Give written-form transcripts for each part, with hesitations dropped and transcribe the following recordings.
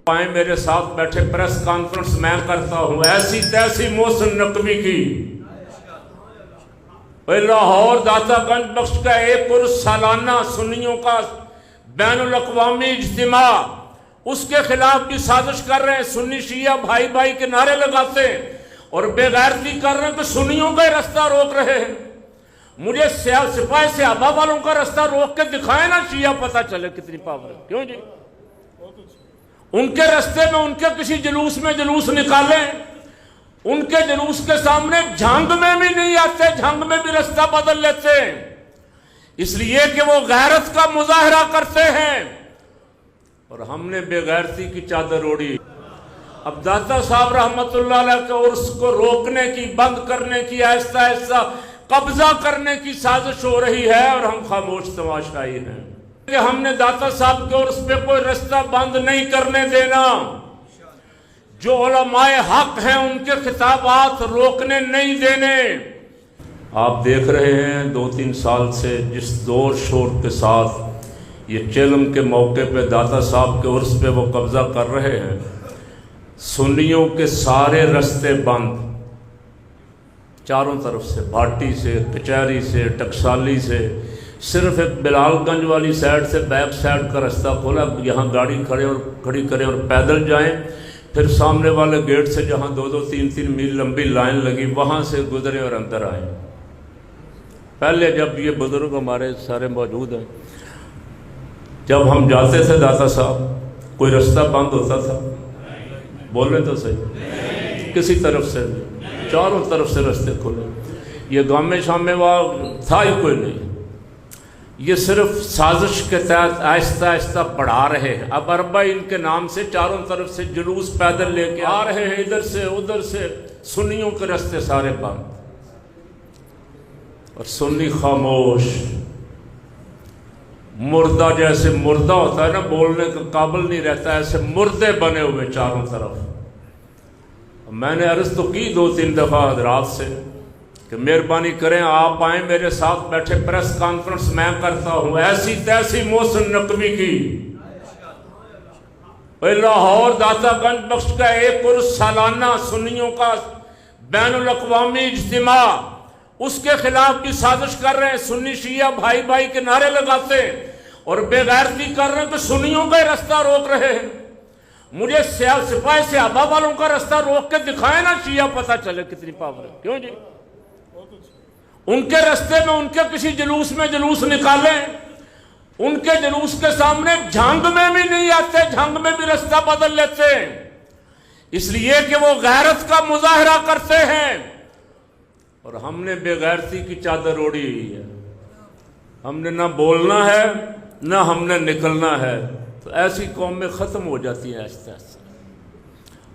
آئیں میرے ساتھ بیٹھے پریس کانفرنس میں کرتا ہوں ایسی تیسی محسن نقوی کی لاہور داتا گنج بخش کا ایک عرس سالانہ سنیوں کا بین الاقوامی اجتماع اس کے خلاف بھی سازش کر رہے ہیں. سنی شیعہ بھائی بھائی کے نعرے لگاتے ہیں اور بے غیرتی کر رہے ہیں کہ سنیوں کا رستہ روک رہے ہیں. مجھے سپاہی صحابہ والوں کا رستہ روک کے دکھائے نا شیعہ پتہ چلے کتنی پاور ہے. کیوں جی ان کے رستے میں ان کے کسی جلوس میں جلوس نکالیں, ان کے جلوس کے سامنے جھنگ میں بھی نہیں آتے, جھنگ میں بھی رستہ بدل لیتے ہیں اس لیے کہ وہ غیرت کا مظاہرہ کرتے ہیں اور ہم نے بے غیرتی کی چادر اوڑھی. اب داتا صاحب رحمت اللہ علیہ کے عرس کو روکنے کی, بند کرنے کی, آہستہ آہستہ قبضہ کرنے کی سازش ہو رہی ہے اور ہم خاموش تماشائی ہیں کہ ہم نے داتا صاحب کے عرس پہ کوئی رستہ بند نہیں کرنے دینا. جو علماء حق ہیں ان کے خطابات روکنے نہیں دینے. آپ دیکھ رہے ہیں 2-3 سال سے جس زور شور کے ساتھ یہ چیلم کے موقع پہ داتا صاحب کے عرس پہ وہ قبضہ کر رہے ہیں. سنیوں کے سارے رستے بند چاروں طرف سے, بھاٹی سے, کچہری سے, ٹکسالی سے, صرف ایک بلال گنج والی سائڈ سے بیک سائڈ کا رستہ کھولا. یہاں گاڑی کھڑی کریں اور پیدل جائیں, پھر سامنے والے گیٹ سے جہاں 2-3 میل لمبی لائن لگی وہاں سے گزریں اور اندر آئیں. پہلے جب یہ بزرگ ہمارے سارے موجود ہیں, جب ہم جاتے تھے داتا صاحب کوئی رستہ بند ہوتا تھا؟ بولیں تو صحیح, کسی طرف سے چاروں طرف سے رستے کھلے. یہ گامے شامے وہاں تھا ہی کوئی نہیں. یہ صرف سازش کے تحت آہستہ آہستہ بڑھا رہے ہیں. اب اربع ان کے نام سے چاروں طرف سے جلوس پیدل لے کے آ رہے ہیں, ادھر سے ادھر سے. سنیوں کے رستے سارے بند اور سنی خاموش, مردہ جیسے مردہ ہوتا ہے نا, بولنے کا قابل نہیں رہتا, ایسے مردے بنے ہوئے چاروں طرف. میں نے عرض تو کی 2-3 دفعہ حضرات سے کہ مہربانی کریں آپ آئیں میرے ساتھ بیٹھے پریس کانفرنس میں کرتا ہوں ایسی تیسی محسن نقوی کی لاہور داتا گنج بخش کا ایک عرس سالانہ سنیوں کا بین الاقوامی اجتماع اس کے خلاف بھی سازش کر رہے ہیں. سنی شیعہ بھائی بھائی کے نعرے لگاتے ہیں اور بے غیرتی کر رہے ہیں کہ سنیوں کا رستہ روک رہے ہیں. مجھے سپاہی صحابہ والوں کا رستہ روک کے دکھائے نا شیعہ پتہ چلے کتنی پاور ہے. کیوں جی ان کے رستے میں ان کے کسی جلوس میں جلوس نکالیں, ان کے جلوس کے سامنے جھنگ میں بھی نہیں آتے, جھنگ میں بھی رستہ بدل لیتے ہیں اس لیے کہ وہ غیرت کا مظاہرہ کرتے ہیں اور ہم نے بے غیرتی کی چادر اوڑھی ہوئی ہے. ہم نے نہ بولنا ہے نہ ہم نے نکلنا ہے. تو ایسی قومیں ختم ہو جاتی ہیں آہستہ آہستہ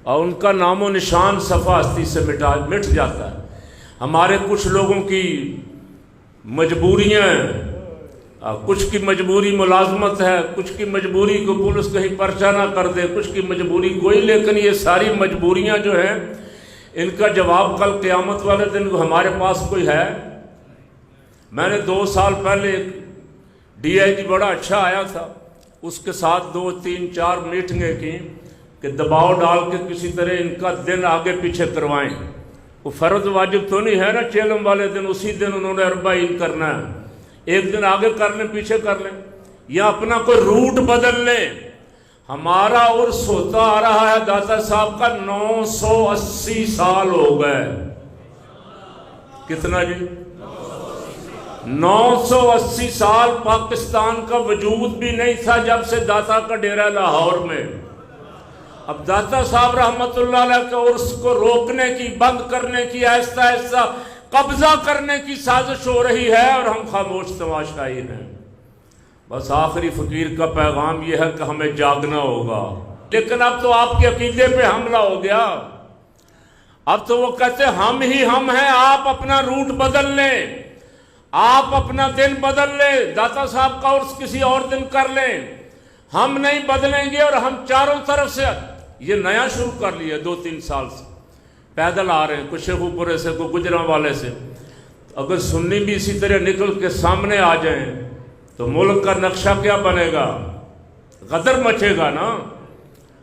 اور ان کا نام و نشان صفحہ ہستی سے مٹ جاتا ہے. ہمارے کچھ لوگوں کی مجبوریاں ہیں, کچھ کی مجبوری ملازمت ہے, کچھ کی مجبوری کو پولیس کہیں پرچہ نہ کر دے, کچھ کی مجبوری کوئی, لیکن یہ ساری مجبوریاں جو ہیں ان کا جواب کل قیامت والے دن ہمارے پاس کوئی ہے. میں نے 2 سال پہلے ایک DIG بڑا اچھا آیا تھا, اس کے ساتھ 2-3-4 میٹنگیں کی کہ دباؤ ڈال کے کسی طرح ان کا دن آگے پیچھے کروائیں. وہ فرض واجب تو نہیں ہے نا چیلم والے دن اسی دن انہوں نے اربع عید کرنا ہے, ایک دن آگے کر لیں پیچھے کر لیں یا اپنا کوئی روٹ بدل لیں. ہمارا عرس ہوتا آ رہا ہے داتا صاحب کا 980 سال ہو گئے. کتنا جی 980 سال پاکستان کا وجود بھی نہیں تھا جب سے داتا کا ڈیرہ لاہور میں. اب داتا صاحب رحمت اللہ علیہ کے عرس کو روکنے کی, بند کرنے کی, آہستہ آہستہ قبضہ کرنے کی سازش ہو رہی ہے اور ہم خاموش تماشائی ہیں. بس آخری فقیر کا پیغام یہ ہے کہ ہمیں جاگنا ہوگا. لیکن اب تو آپ کے عقیدے پہ حملہ ہو گیا. اب تو وہ کہتے ہم ہی ہم ہیں, آپ اپنا روٹ بدل لیں, آپ اپنا دن بدل لیں, داتا صاحب کا عرس کسی اور دن کر لیں, ہم نہیں بدلیں گے. اور ہم چاروں طرف سے یہ نیا شروع کر لیا 2-3 سال سے, پیدل آ رہے ہیں, کوئی شیخو پورے سے, کوئی گجراں والے سے. اگر سنی بھی اسی طرح نکل کے سامنے آ جائیں تو ملک کا نقشہ کیا بنے گا؟ غدر مچے گا نا.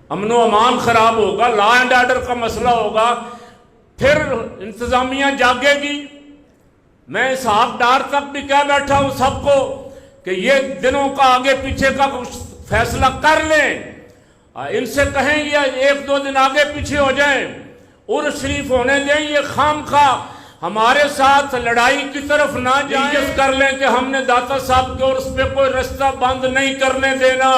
امن و امان خراب ہوگا، لا اینڈ آرڈر کا مسئلہ ہوگا، پھر انتظامیہ جاگے گی۔ میں اس ہاک ڈار تک بھی کہہ بیٹھا ہوں سب کو کہ یہ دنوں کا آگے پیچھے کا فیصلہ کر لیں، ان سے کہیں یہ ایک دو دن آگے پیچھے ہو جائیں، عرس شریف ہونے دیں، یہ خام خواہ ہمارے ساتھ لڑائی کی طرف نہ جائیں، کر لیں کہ ہم نے داتا صاحب کے عرس پہ کوئی رستہ بند نہیں کرنے دینا،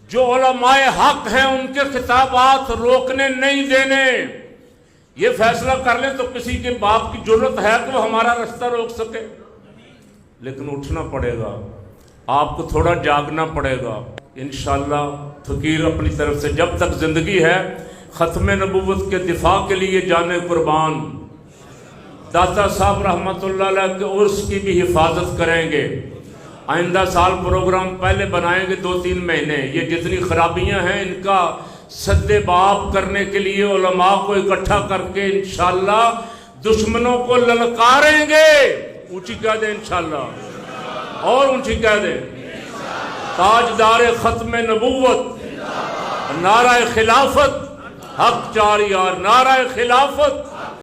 جو علماء حق ہیں ان کے خطابات روکنے نہیں دینے، یہ فیصلہ کر لیں تو کسی کے باپ کی جرت ہے کہ وہ ہمارا رستہ روک سکے؟ لیکن اٹھنا پڑے گا، آپ کو تھوڑا جاگنا پڑے گا انشاءاللہ۔ فقیر اپنی طرف سے جب تک زندگی ہے ختم نبوت کے دفاع کے لیے جانے قربان، داتا صاحب رحمت اللہ علیہ کے عرس کی بھی حفاظت کریں گے۔ آئندہ سال پروگرام پہلے بنائیں گے 2-3 مہینے، یہ جتنی خرابیاں ہیں ان کا سد باب کرنے کے لیے علماء کو اکٹھا کر کے انشاءاللہ دشمنوں کو للکاریں گے۔ اونچی کہہ دیں انشاءاللہ، اور اونچی کہہ دیں، تاجدار ختم نبوت، نعرہ خلافت، حق چار یار، نعرہ خلافت۔